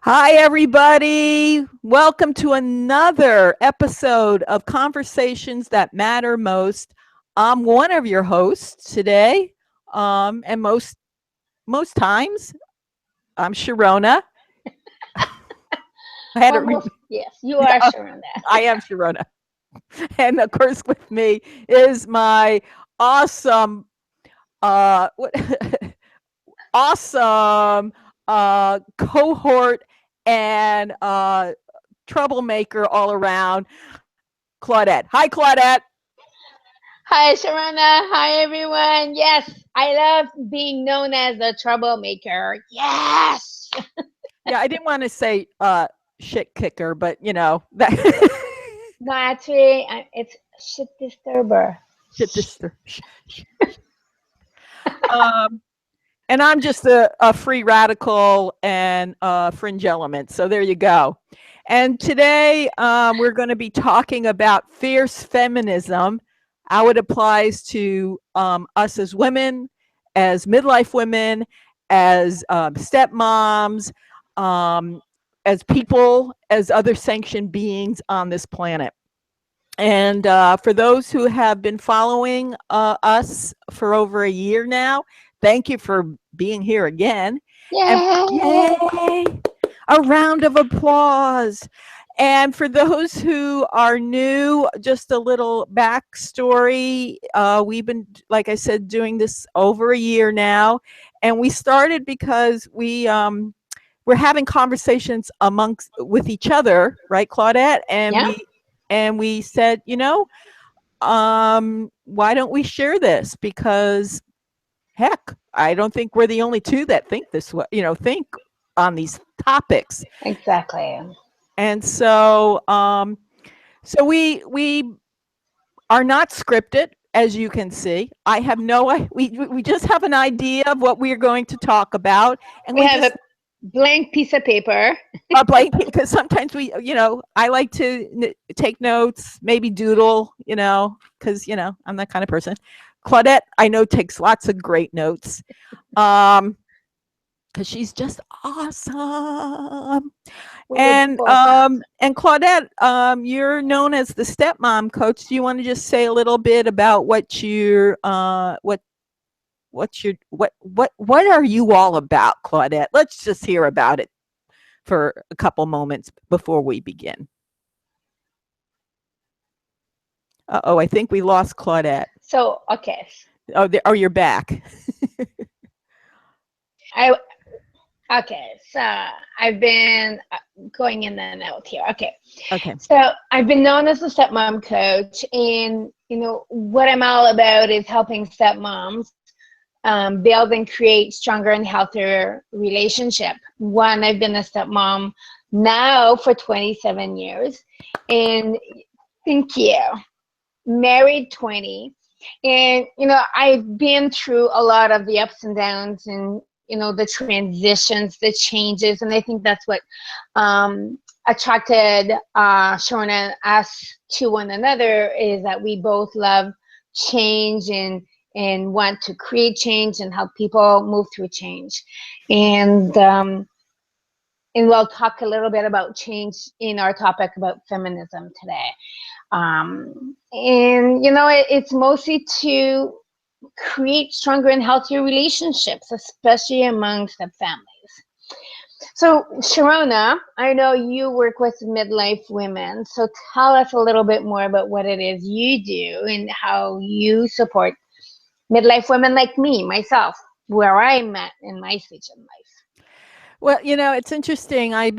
Hi, everybody. Welcome to another episode of Conversations That Matter Most. I'm one of your hosts today, and most times I'm Sharona. I had to re- Almost, yes, you are Sharona. I am Sharona, and of course, with me is my awesome, what, awesome cohort and troublemaker all around, Claudette. Hi, Claudette. Hi, Sharona. Hi, everyone. Yes, I love being known as the troublemaker. Yes. Yeah, I didn't want to say shit kicker, but you know that No, actually, it's shit disturber. shit disturb. Um, and I'm just a free radical and fringe element. So there you go. And today we're going to be talking about fierce feminism, how it applies to us as women, as midlife women, as stepmoms, as people, as other sanctioned beings on this planet. And for those who have been following us for over a year now, thank you for being here again. And Yay. yay! A round of applause. And for those who are new, just a little backstory. We've been, like I said, doing this over a year now. And we started because we're having conversations amongst with each other, right, Claudette? And Yeah, we said, why don't we share this? Because heck, I don't think we're the only two that think this way, think on these topics. exactly. And so we are not scripted, as you can see. I have we just have an idea of what we are going to talk about, and We we have just a blank piece of paper. a blank, because sometimes I like to take notes, maybe doodle, because I'm that kind of person. Claudette, I know, takes lots of great notes, because she's just awesome. We're And both awesome. Claudette, you're known as the stepmom coach. Do you want to just say a little bit about what you're what are you all about, Claudette? Let's just hear about it for a couple moments before we begin. Oh, I think we lost Claudette. So, okay. Oh, you're back. I so I've been going in and out here. Okay. Okay. So I've been known as a stepmom coach, and what I'm all about is helping stepmoms build and create stronger and healthier relationship. One, I've been a stepmom now for 27 years, and thank you. Married 20, and I've been through a lot of the ups and downs, and the transitions, the changes, and I think that's what attracted Sharona and us to one another, is that we both love change and want to create change and help people move through change. And we'll talk a little bit about change in our topic about feminism today. And it's mostly to create stronger and healthier relationships, especially amongst the families. So, Sharona, I know you work with midlife women. So tell us a little bit more about what it is you do and how you support midlife women like me, myself, where I'm at in my stage in life. Well, it's interesting. I have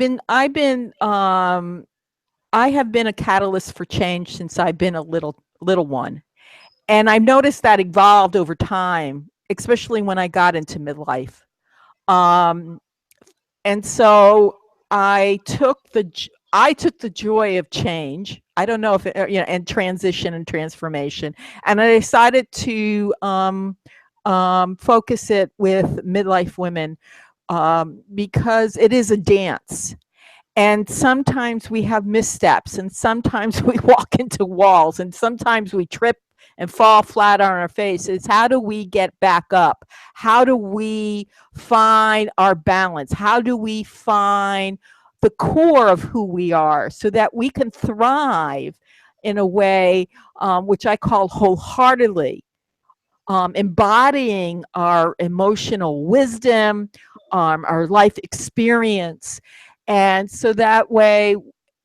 been a catalyst for change since I've been a little one. And I've noticed that evolved over time, especially when I got into midlife. Um, and so I took the joy of change. I don't know if and transition and transformation, and I decided to focus it with midlife women, because it is a dance. And sometimes we have missteps, and sometimes we walk into walls, and sometimes we trip and fall flat on our face. It's how do we get back up? How do we find our balance? How do we find the core of who we are so that we can thrive in a way which I call wholeheartedly, embodying our emotional wisdom, our life experience, and so that way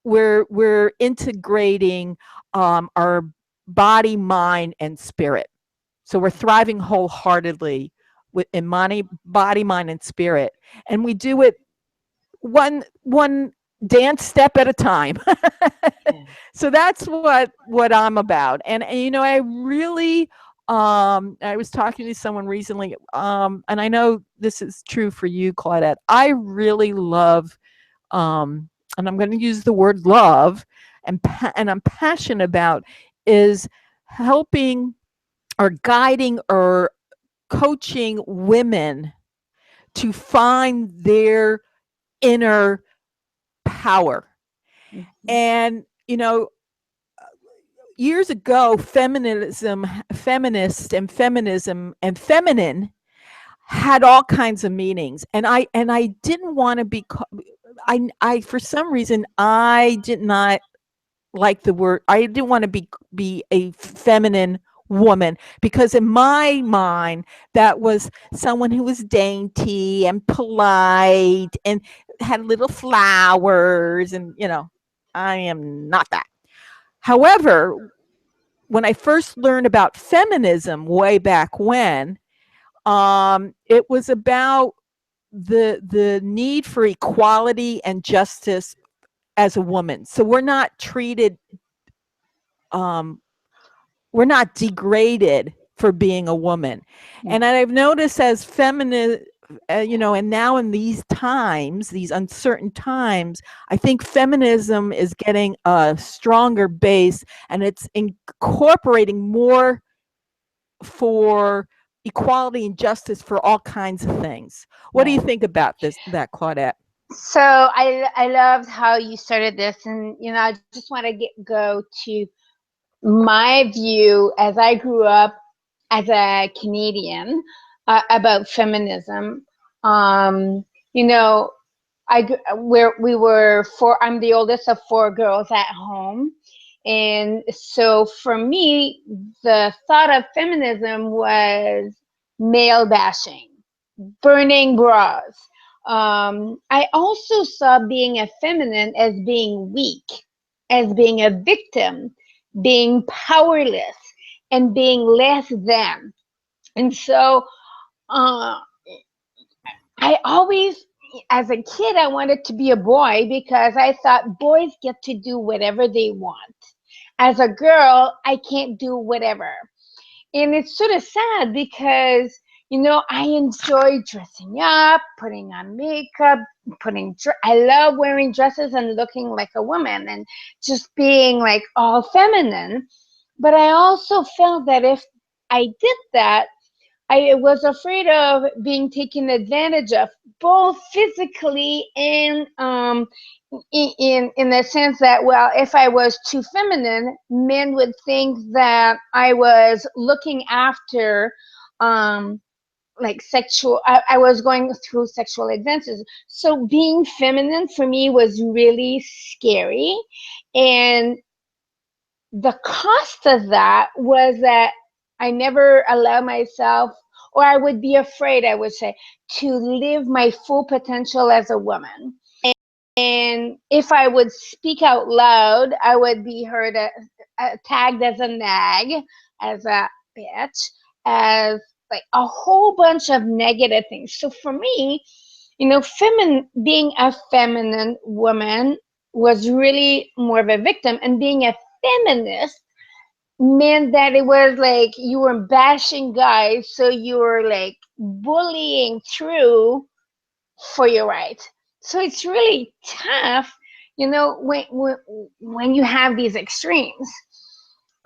we're integrating our body, mind, and spirit. So we're thriving wholeheartedly in body, mind, and spirit, and we do it one dance step at a time. Yeah. So that's what I'm about. And you know, I really I was talking to someone recently, and I know this is true for you, Claudette. I really love, and I'm going to use the word love, and I'm passionate about is helping or guiding or coaching women to find their inner power. Mhm. And, you know, years ago, feminism and feminine had all kinds of meanings. And I didn't want to be, I, for some reason, I did not like the word, I didn't want to be a feminine woman, because in my mind that was someone who was dainty and polite and had little flowers, and you know, I am not that. However, when I first learned about feminism way back when, it was about the need for equality and justice as a woman. So um, we're not degraded for being a woman. And I've noticed as feminine, you know, and now in these times, these uncertain times, I think feminism is getting a stronger base, and it's incorporating more for equality and justice for all kinds of things. What do you Right. think about that, Claudette? So I loved how you started this, and I just want to go to my view as I grew up as a Canadian about feminism. Um, you know, where we were four. I'm the oldest of four girls at home, and so for me, the thought of feminism was male bashing, burning bras. I also saw being a feminine as being weak, as being a victim, being powerless, and being less than. And so uh, I always, as a kid, I wanted to be a boy because I thought boys get to do whatever they want. As a girl, I can't do whatever. And it's sort of sad because I enjoy dressing up, putting on makeup, I love wearing dresses and looking like a woman and just being like all feminine. But I also felt that if I did that, I was afraid of being taken advantage of, both physically and in the sense that, well, if I was too feminine, men would think that I was looking after like sexual. I was going through sexual advances. So being feminine for me was really scary, and the cost of that was that I never allow myself, or I would be afraid, I would say, to live my full potential as a woman. And if I would speak out loud, I would be heard, tagged as a nag, as a bitch, as like a whole bunch of negative things. So for me, being a feminine woman was really more of a victim, and being a feminist meant that it was like you were bashing guys, so you were like bullying through for your rights. So it's really tough, when you have these extremes.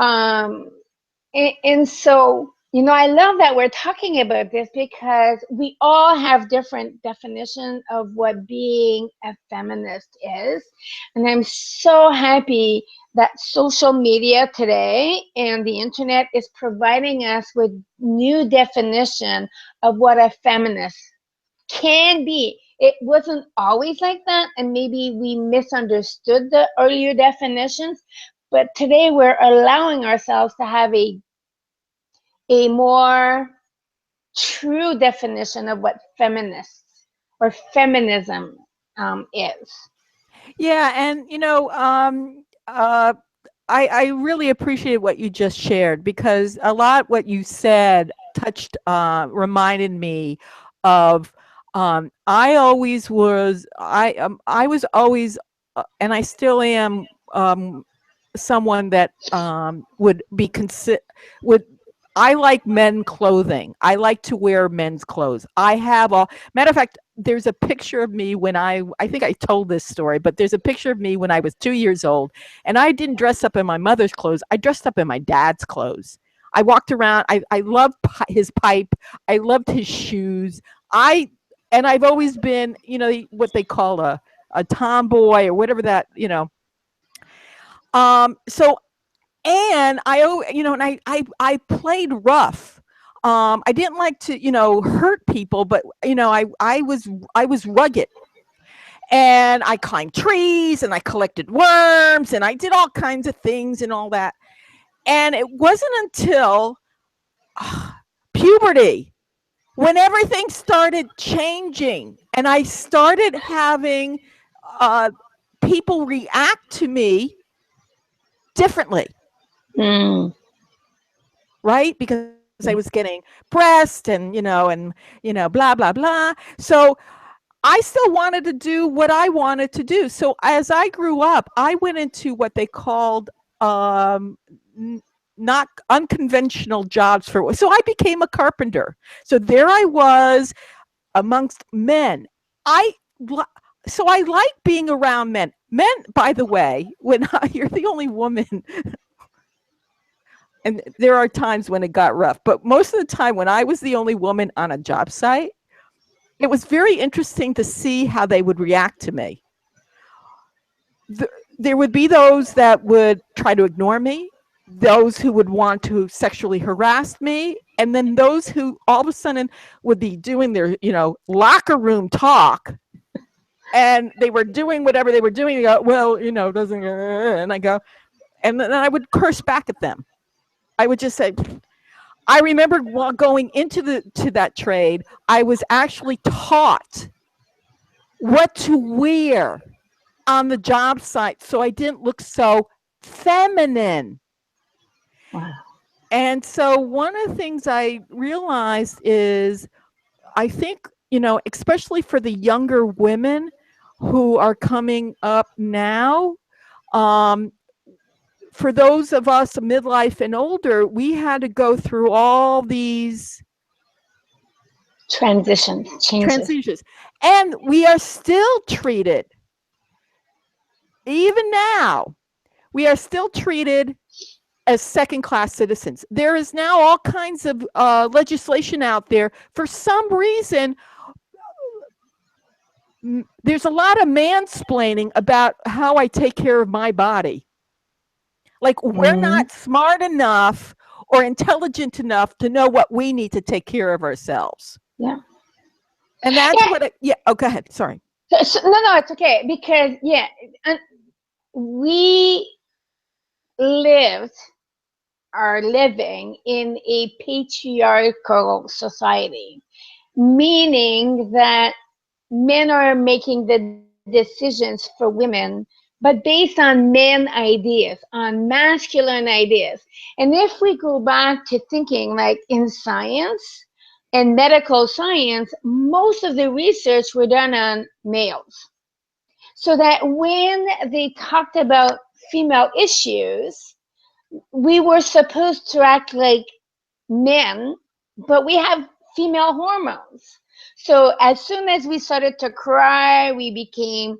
Um, and so, I love that we're talking about this because we all have different definitions of what being a feminist is. And I'm so happy that social media today and the internet is providing us with new definition of what a feminist can be. it wasn't always like that, and maybe we misunderstood the earlier definitions, but today we're allowing ourselves to have a more true definition of what feminists or feminism is. Yeah, and I really appreciate what you just shared, because a lot what you said touched reminded me of I was always and I still am someone that would I like men clothing. I like to wear men's clothes. I have a matter of fact, there's a picture of me when I think I told this story, but there's a picture of me when I was 2 years old, and I didn't dress up in my mother's clothes. I dressed up in my dad's clothes. I walked around. I loved his pipe. I loved his shoes. And I've always been, what they call a tomboy or whatever that. So and I played rough. I didn't like to, hurt people, but I was rugged, and I climbed trees, and I collected worms, and I did all kinds of things and all that. And it wasn't until puberty when everything started changing, and I started having uh, people react to me differently. Mm. Right? Because I was getting pressed and blah, blah, blah. So I still wanted to do what I wanted to do. So as I grew up, I went into what they called not unconventional jobs so I became a carpenter. So there I was amongst men. I so I like being around men. Men, by the way, when you're the only woman, and there are times when it got rough, but most of the time when I was the only woman on a job site, it was very interesting to see how they would react to me. There would be those that would try to ignore me, those who would want to sexually harass me, and then those who all of a sudden would be doing their, locker room talk, and they were doing whatever they were doing. They go, well, doesn't, and I go, and then I would curse back at them. I would just say, I remember going into that trade, I was actually taught what to wear on the job site so I didn't look so feminine. Wow. And so one of the things I realized is, I think, especially for the younger women who are coming up now, for those of us midlife and older, we had to go through all these Changes. And we are still treated, even now, we are still treated as second-class citizens. There is now all kinds of legislation out there. For some reason, there's a lot of mansplaining about how I take care of my body. Like, we're not smart enough or intelligent enough to know what we need to take care of ourselves. Yeah. And that's what oh, go ahead. Sorry. No, it's okay. Because, we are living in a patriarchal society, meaning that men are making the decisions for women, but based on men ideas, on masculine ideas. And if we go back to thinking like in science and medical science, most of the research were done on males. So that when they talked about female issues, we were supposed to act like men, but we have female hormones. So as soon as we started to cry, we became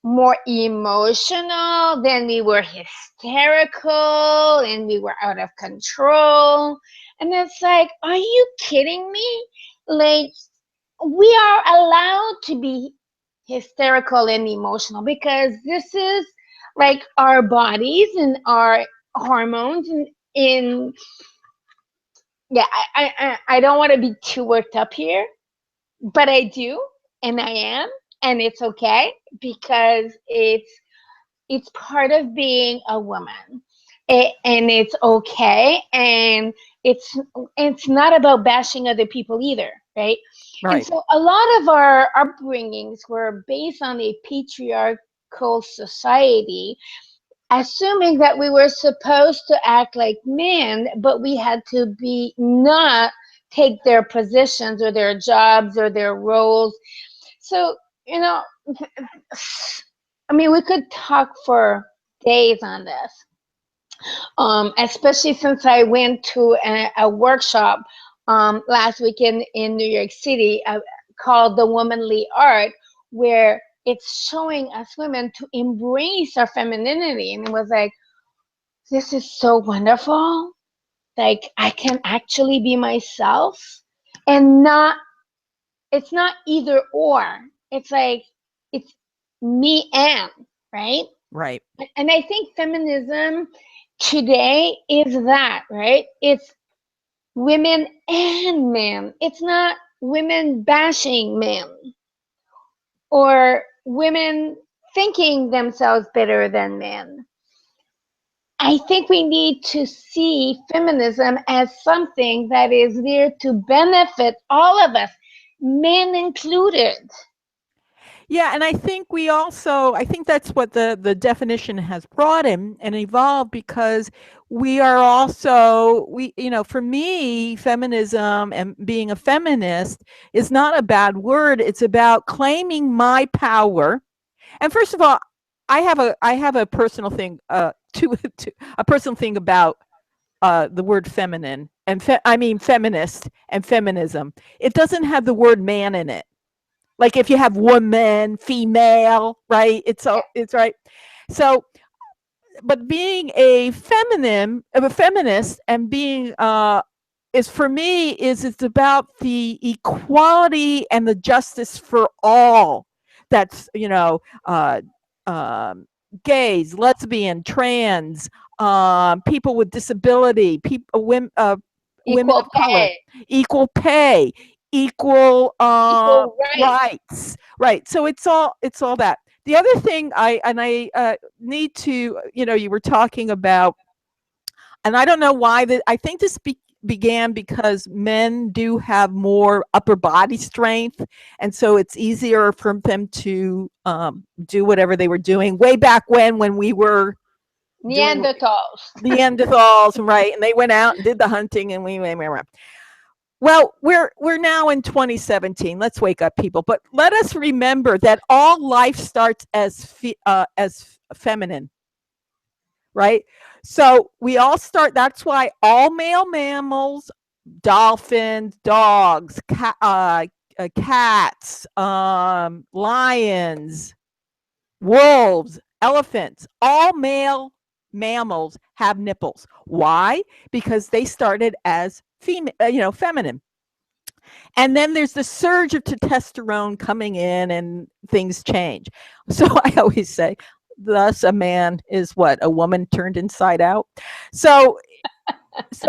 more emotional, then we were hysterical, and we were out of control. And it's like, are you kidding me? Like, we are allowed to be hysterical and emotional because this is like our bodies and our hormones and in I don't want to be too worked up here, but I do. and I am, and it's okay because it's part of being a woman. And it's okay, and it's not about bashing other people either, right? And Right. so a lot of our upbringings were based on a patriarchal society, assuming that we were supposed to act like men, but we had to be not take their positions or their jobs or their roles. So, you know, I mean, we could talk for days on this, especially since I went to a workshop last weekend in New York City called The Womanly Art, where it's showing us women to embrace our femininity. And it was like, this is so wonderful. Like, I can actually be myself and not, it's not either or. It's like, it's me and, right? Right. And I think feminism today is that, right? It's women and men. It's not women bashing men or women thinking themselves better than men. I think we need to see feminism as something that is there to benefit all of us, men included. Yeah, and I think we also I think that's what the definition has brought in and evolved because we are also we for me feminism and being a feminist is not a bad word. It's about claiming my power. And first of all, I have a personal thing to a personal thing about the word feminine and I mean feminist and feminism. It doesn't have the word man in it. Like if you have woman, female, right? It's right. So, but being a feminist and being is for me is it's about the equality and the justice for all. That's gays, lesbian, trans, people with disability, people, women Equal of color, pay, equal pay, equal equal rights. rights. Right. So it's all that. The other thing I need to you were talking about, and I don't know why that I think this began because men do have more upper body strength, and so it's easier for them to do whatever they were doing way back when we were doing Neanderthals. Neanderthals, right? And they went out and did the hunting, and we well, we're now in 2017. Let's wake up, people. But let us remember that all life starts as feminine, right? So we all start. That's why all male mammals, dolphins, dogs, cats, lions, wolves, elephants, all male mammals have nipples. Why? Because they started as feminine. And then there's the surge of testosterone coming in and things change. So I always say, thus a man is what? A woman turned inside out. So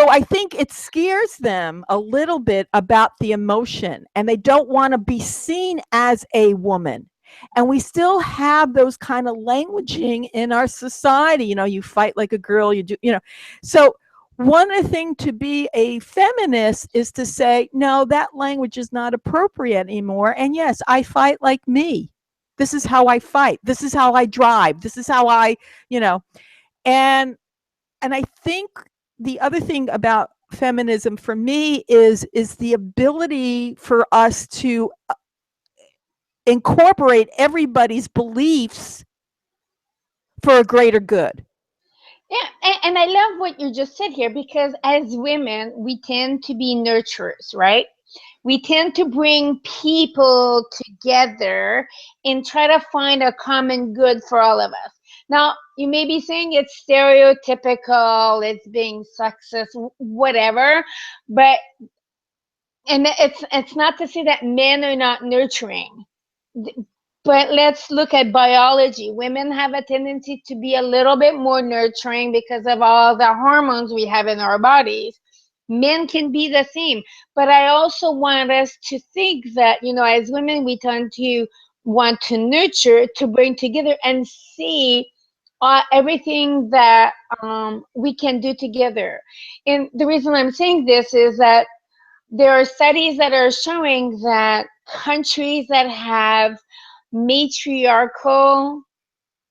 I think it scares them a little bit about the emotion and they don't want to be seen as a woman. And we still have those kind of languaging in our society. You fight like a girl, you do, So one thing to be a feminist is to say, no, that language is not appropriate anymore. And yes, I fight like me. This is how I fight. This is how I drive. This is how I, and I think the other thing about feminism for me is the ability for us to incorporate everybody's beliefs for a greater good. Yeah, and I love what you just said here because as women, we tend to be nurturers, right? We tend to bring people together and try to find a common good for all of us. Now, you may be saying it's stereotypical, it's being sexist, whatever, but and it's not to say that men are not nurturing. But let's look at biology. Women have a tendency to be a little bit more nurturing because of all the hormones we have in our bodies. Men can be the same. But I also want us to think that, as women, we tend to want to nurture, to bring together and see everything that we can do together. And the reason I'm saying this is that there are studies that are showing that countries that have matriarchal,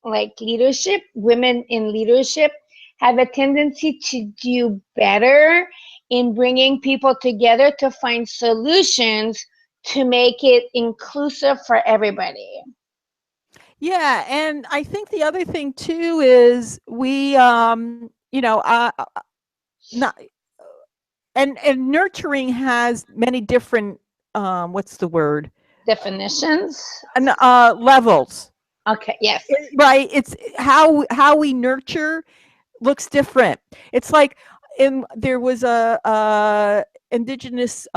like, leadership, women in leadership, have a tendency to do better in bringing people together to find solutions to make it inclusive for everybody. Yeah, and I think the other thing too is we, not, and nurturing has many different, what's the word? Definitions. And levels, Okay, yes. right? It's how we nurture looks different. It's like there was a indigenous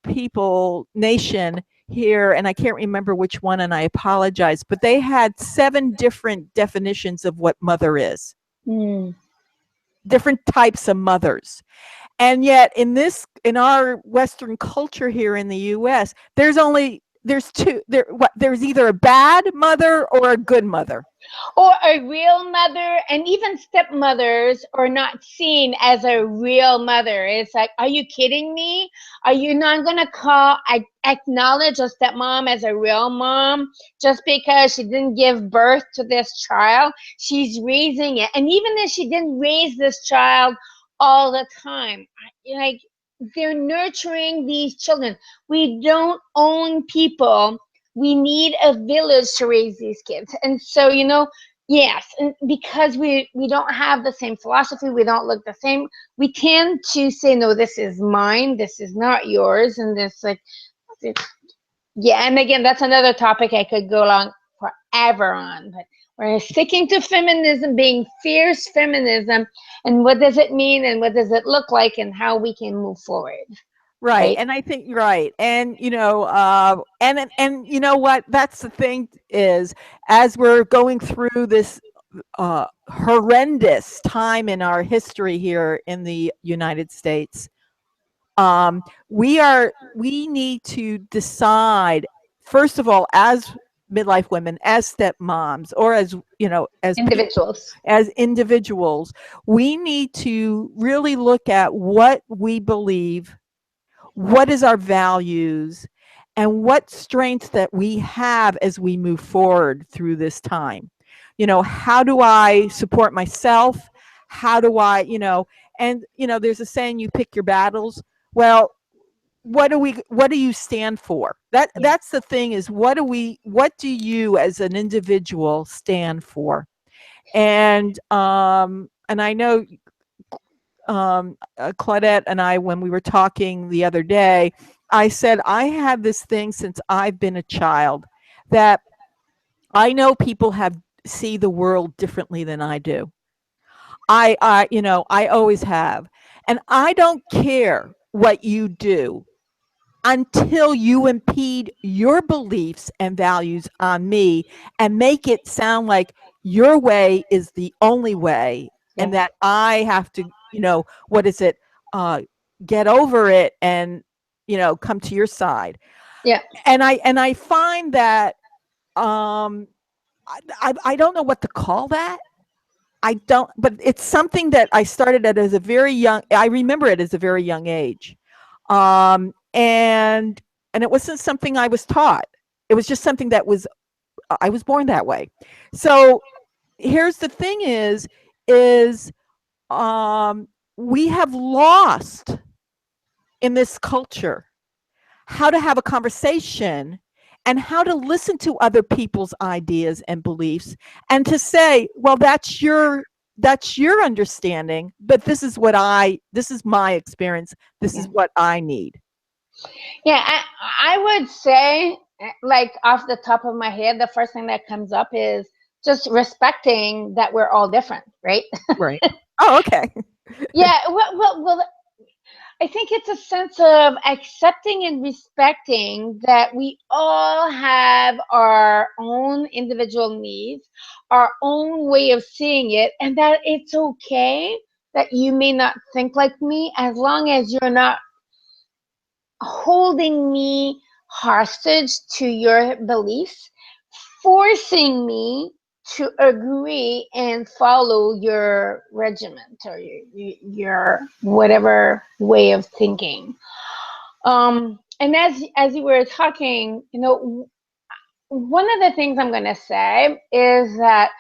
people nation here, and I can't remember which one, and I apologize, but they had 7 different definitions of what mother is, Mm. different types of mothers. And yet in our Western culture here in the US, there's two there's either a bad mother or a good mother. Or a real mother, and even stepmothers are not seen as a real mother. It's like, are you kidding me? Are you not going to acknowledge a stepmom as a real mom just because she didn't give birth to this child? She's raising it. And even if she didn't raise this child all the time, like, they're nurturing these children. We don't own people. We need a village to raise these kids. And so, yes, and because we don't have the same philosophy, we don't look the same, we tend to say, no, this is mine, this is not yours, and this, like, yeah. And again, that's another topic I could go on forever on, but we're sticking to feminism, being fierce feminism, and what does it mean, and what does it look like, and how we can move forward. Right, Right. and I think you're right, and and you know what? That's the thing is, as we're going through this horrendous time in our history here in the United States, we need to decide, first of all, as midlife women, as stepmoms, or as as people, Individuals. as individuals, we need to really look at what we believe, what is our values, and what strengths that we have as we move forward through this time. How do I support myself? How do I, and there's a saying, you pick your battles. Well, what do you stand for? Yeah. That's the thing, is what do you as an individual stand for? And I know, Claudette and I, when we were talking the other day, I said I had this thing since I've been a child, that I know people have see the world differently than I do. I always have, and I don't care what you do until you impede your beliefs and values on me and make it sound like your way is the only way, and Yeah. that I have to, what is it, uh, get over it and, come to your side. Yeah. And I find that, I don't know what to call that. I don't, but it's something that I started at as a very young. I remember it as a very young age, and it wasn't something I was taught. It was just something that was, I was born that way. So here's the thing: is we have lost in this culture how to have a conversation and how to listen to other people's ideas and beliefs, and to say, well, that's your understanding, but this is my experience, this Yeah. is what I need. Yeah, I would say, like, off the top of my head, the first thing that comes up is just respecting that we're all different, right? Right. Oh, okay. Yeah, well, I think it's a sense of accepting and respecting that we all have our own individual needs, our own way of seeing it, and that it's okay that you may not think like me, as long as you're not holding me hostage to your beliefs, forcing me to agree and follow your regiment or your whatever way of thinking. And as you were talking, one of the things I'm going to say is that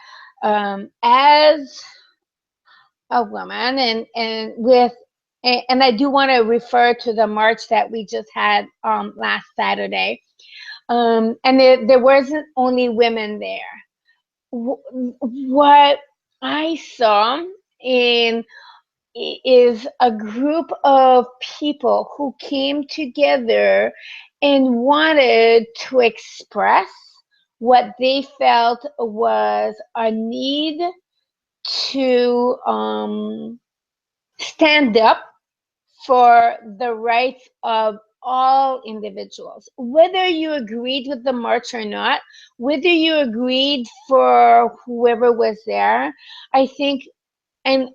as a woman and I do want to refer to the march that we just had last Saturday. And there wasn't only women there. What I saw in is a group of people who came together and wanted to express what they felt was a need to stand up for the rights of all individuals, whether you agreed with the march or not, whether you agreed for whoever was there. I think, and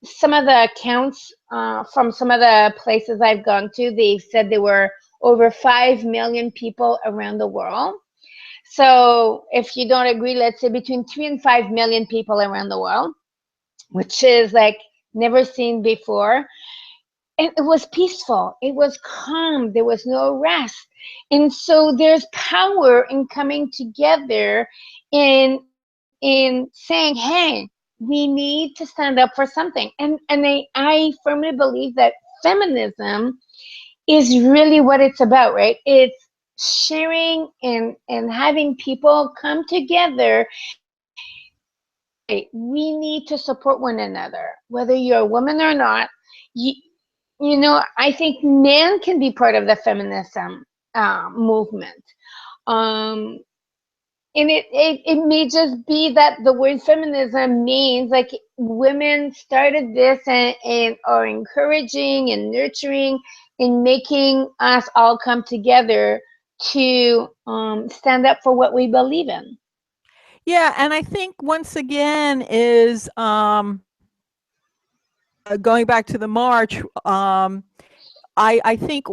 some of the accounts from some of the places I've gone to, they said there were over 5 million people around the world. So if you don't agree, let's say between 3 and 5 million people around the world, which is like never seen before. And it was peaceful. It was calm. There was no rest. And so there's power in coming together in saying, hey, we need to stand up for something. And I firmly believe that feminism is really what it's about, right? It's sharing and having people come together and say, we need to support one another, whether you're a woman or not. I think men can be part of the feminism movement. Um, and it may just be that the word feminism means like women started this and are encouraging and nurturing and making us all come together to stand up for what we believe in. Yeah, and I think once again is going back to the march. I think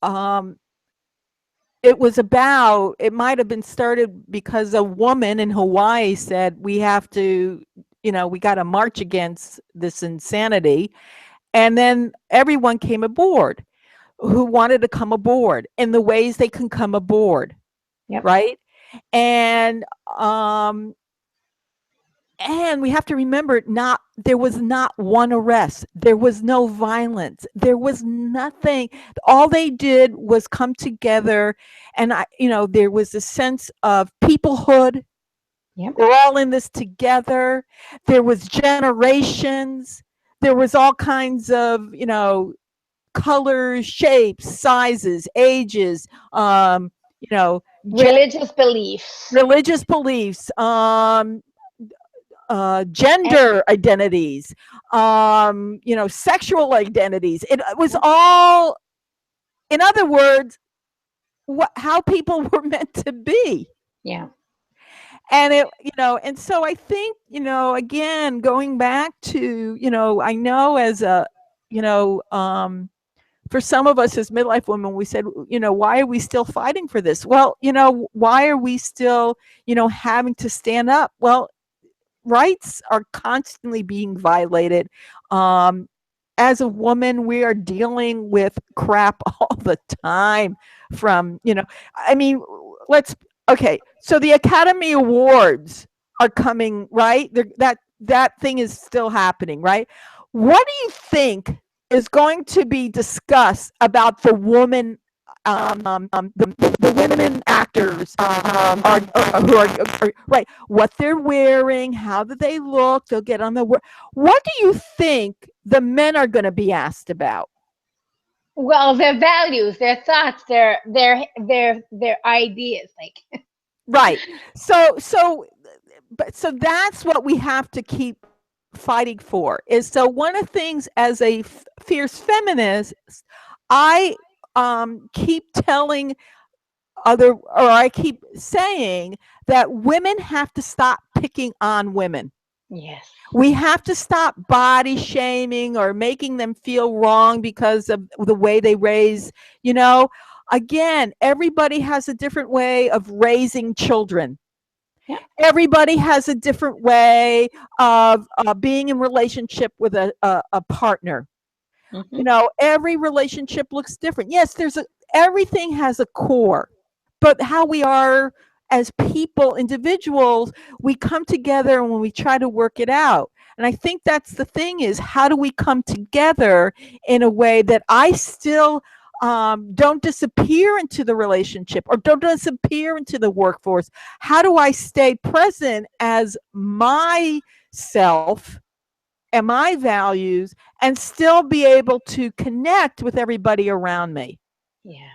um, it might have been started because a woman in Hawaii said we have to, we got to march against this insanity, and then everyone came aboard who wanted to come aboard in the ways they can come aboard, Yep. right? And um, and we have to remember, not there was not one arrest, there was no violence, there was nothing. All they did was come together, and there was a sense of peoplehood. Yep. We're all in this together. There was generations, there was all kinds of colors, shapes, sizes, ages, you know Religious beliefs. religious beliefs, And gender identities, sexual identities. It was all, in other words, how people were meant to be. yeah. And and so I think, again, going back to, I know as a, you know, for some of us as midlife women, we said, why are we still fighting for this? Well, why are we still, having to stand up? Well, rights are constantly being violated. As a woman, we are dealing with crap all the time from, I mean, let's, okay, so the Academy Awards are coming, right? That thing is still happening, right? What do you think is going to be discussed about the woman, the women actors, who are right? What they're wearing, how do they look? They'll get on the. What do you think the men are going to be asked about? Well, their values, their thoughts, their ideas, like. Right. So that's what we have to keep fighting for. Is so one of the things as a fierce feminist, I keep telling I keep saying that women have to stop picking on women. Yes. We have to stop body shaming or making them feel wrong because of the way they raise, you know. Again, everybody has a different way of raising children. Yeah. Everybody has a different way of being in relationship with a partner. Hmm. You know, every relationship looks different. Yes, everything has a core, but how we are as people, individuals, we come together and when we try to work it out. And I think that's the thing, is how do we come together in a way that I still don't disappear into the relationship or don't disappear into the workforce? How do I stay present as myself and my values and still be able to connect with everybody around me? Yeah.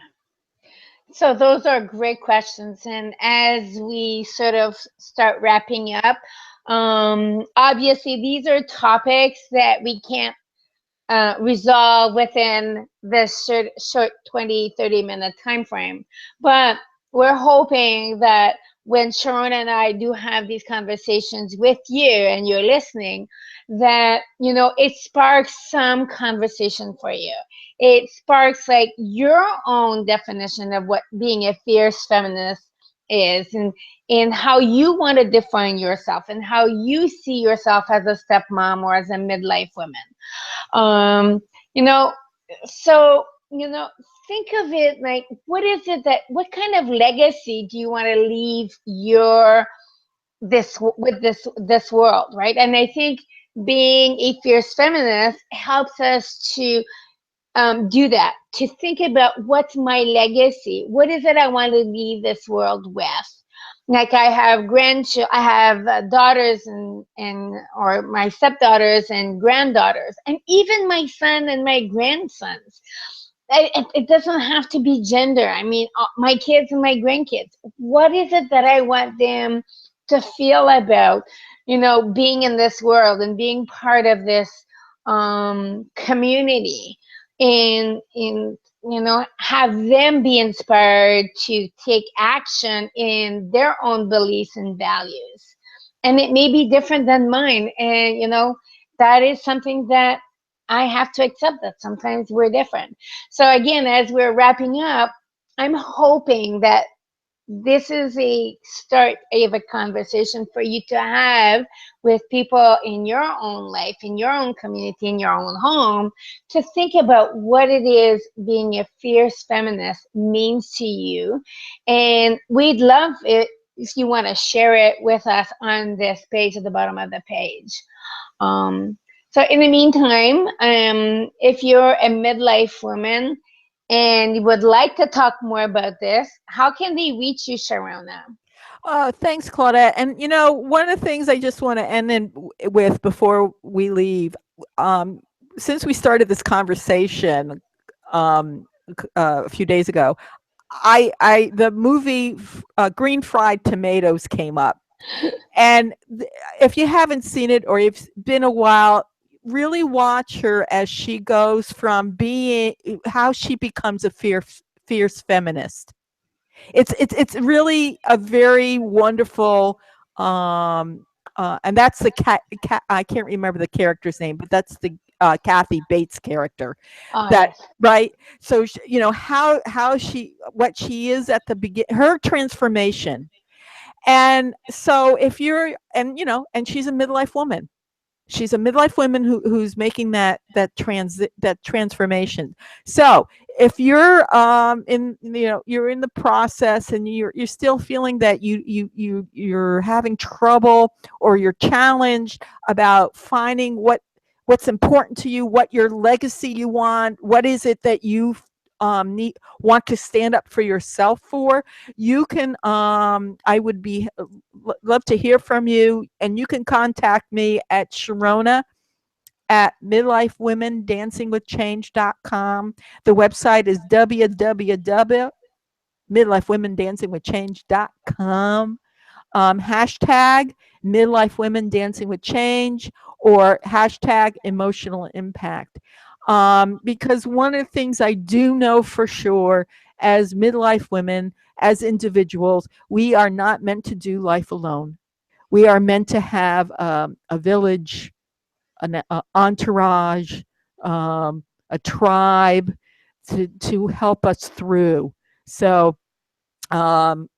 So those are great questions. And as we sort of start wrapping up, obviously these are topics that we can't resolve within this short 20, 30-minute time frame. But we're hoping that when Sharona and I do have these conversations with you and you're listening, that, it sparks some conversation for you. It sparks like your own definition of what being a fierce feminist is, and how you want to define yourself and how you see yourself as a stepmom or as a midlife woman. um you know so think of it like, what kind of legacy do you want to leave your this with this world, right? And I think being a fierce feminist helps us to do that, to think about what's my legacy, what is it I want to leave this world with. Like, I have grandchildren, I have daughters and or my stepdaughters and granddaughters, and even my son and my grandsons. It doesn't have to be gender. I mean, my kids and my grandkids. What is it that I want them to feel about, being in this world and being part of this community, and have them be inspired to take action in their own beliefs and values. And it may be different than mine, and that is something that I have to accept, that sometimes we're different. So again, as we're wrapping up, I'm hoping that this is a start of a conversation for you to have with people in your own life, in your own community, in your own home, to think about what it is being a fierce feminist means to you. And we'd love it if you want to share it with us on this page at the bottom of the page. Um, so in the meantime, if you're a midlife woman and you would like to talk more about this, how can they reach you, Sharona? Thanks, Claudette. And one of the things I just want to end in with before we leave, um, since we started this conversation a few days ago, the movie Green Fried Tomatoes came up, and if you haven't seen it or it's been a while, really watch her as she goes from being how she becomes a fierce feminist. It's really a very wonderful, and that's the I can't remember the character's name, but that's the Kathy Bates character. Oh, That yes. right. So how she, what she is at the begin, her transformation. And so if you're, and she's a midlife woman, she's a midlife woman who's making that transformation. So if you're in, you're in the process and you're still feeling that you're having trouble, or you're challenged about finding what's important to you, what your legacy you want, what is it that you want to stand up for yourself for, you can, I would be love to hear from you, and you can contact me at Sharona at midlifewomendancingwithchange.com. The website is www.midlifewomendancingwithchange.com. Hashtag midlife women dancing with change, or hashtag emotional impact. Because one of the things I do know for sure, as midlife women, as individuals, we are not meant to do life alone. We are meant to have a village, an entourage, a tribe to help us through. So, um,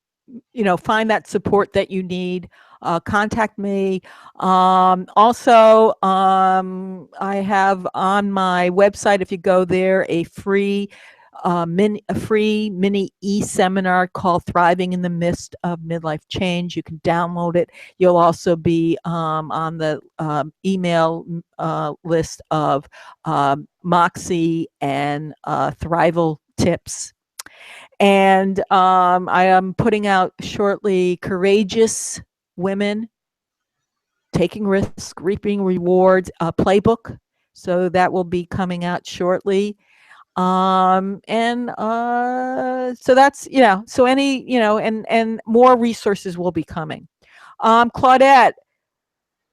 find that support that you need. Contact me. Also, I have on my website, if you go there, a free mini e-seminar called Thriving in the Midst of Midlife Change. You can download it. You'll also be on the email list of Moxie and Thrival tips. And I am putting out shortly Courageous Women Taking Risks, Reaping Rewards, a playbook. So that will be coming out shortly. And so that's, so any, and more resources will be coming. Claudette,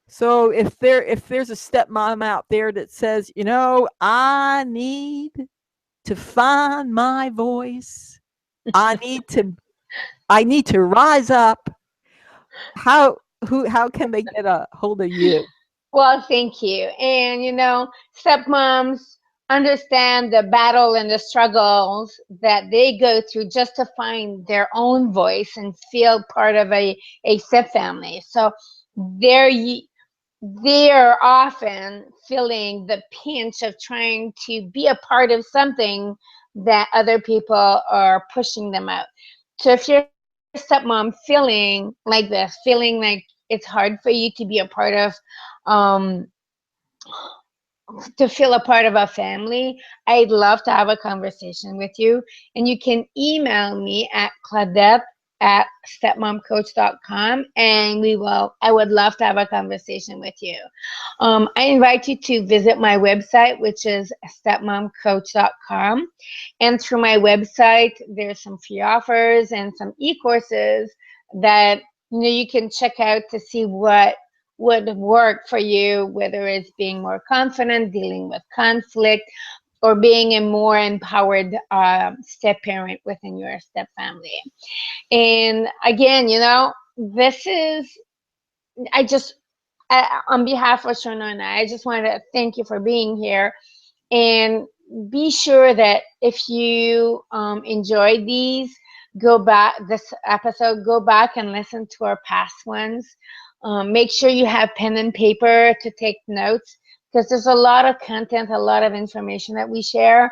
so if there's a stepmom out there that says, I need to find my voice, I need to rise up. How can they get a hold of you? Well, thank you. And stepmoms understand the battle and the struggles that they go through just to find their own voice and feel part of a step family. So they're they're often feeling the pinch of trying to be a part of something that other people are pushing them out. So if you're a stepmom feeling like this, feeling like it's hard for you to be a part of, um, to feel a part of a family, I'd love to have a conversation with you. And you can email me at claudette@stepmomcoach.com, and I would love to have a conversation with you. I invite you to visit my website, which is stepmomcoach.com. And through my website, there's some free offers and some e-courses that you can check out to see what would work for you, whether it's being more confident, dealing with conflict, or being a more empowered step parent within your step family. And again, this is, I just, on behalf of Sharona and I just wanted to thank you for being here. And be sure that if you enjoyed this episode, go back and listen to our past ones. Make sure you have pen and paper to take notes, because there's a lot of content, a lot of information that we share.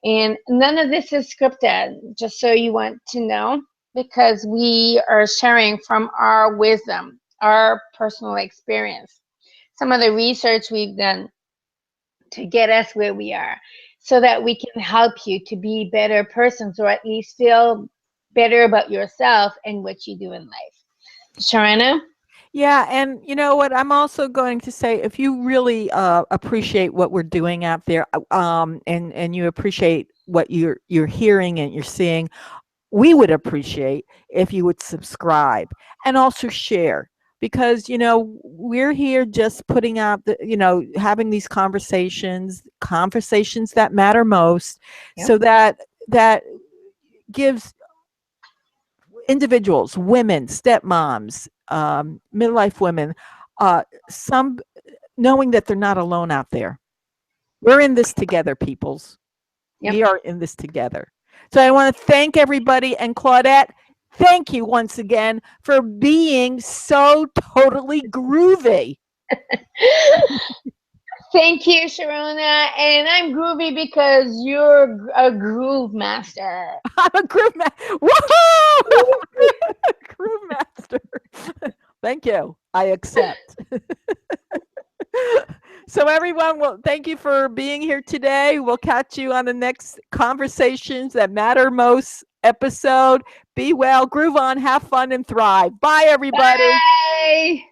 And none of this is scripted, just so you want to know, because we are sharing from our wisdom, our personal experience, some of the research we've done to get us where we are, so that we can help you to be better persons, or at least feel better about yourself and what you do in life. Sharona? Yeah, and you know what? I'm also going to say, if you really appreciate what we're doing out there, and you appreciate what you're hearing and you're seeing, we would appreciate if you would subscribe and also share, because we're here just putting out having these conversations that matter most. Yep. So that gives individuals, women, stepmoms, midlife women, some knowing that they're not alone out there. We're in this together, peoples. Yep. We are in this together. So I want to thank everybody. And Claudette, thank you once again for being so totally groovy. Thank you, Sharona. And I'm groovy because you're a groove master. I'm a groove master. Woohoo! Groove master. Thank you. I accept. So everyone, well, thank you for being here today. We'll catch you on the next Conversations That Matter Most episode. Be well, groove on, have fun, and thrive. Bye, everybody. Bye.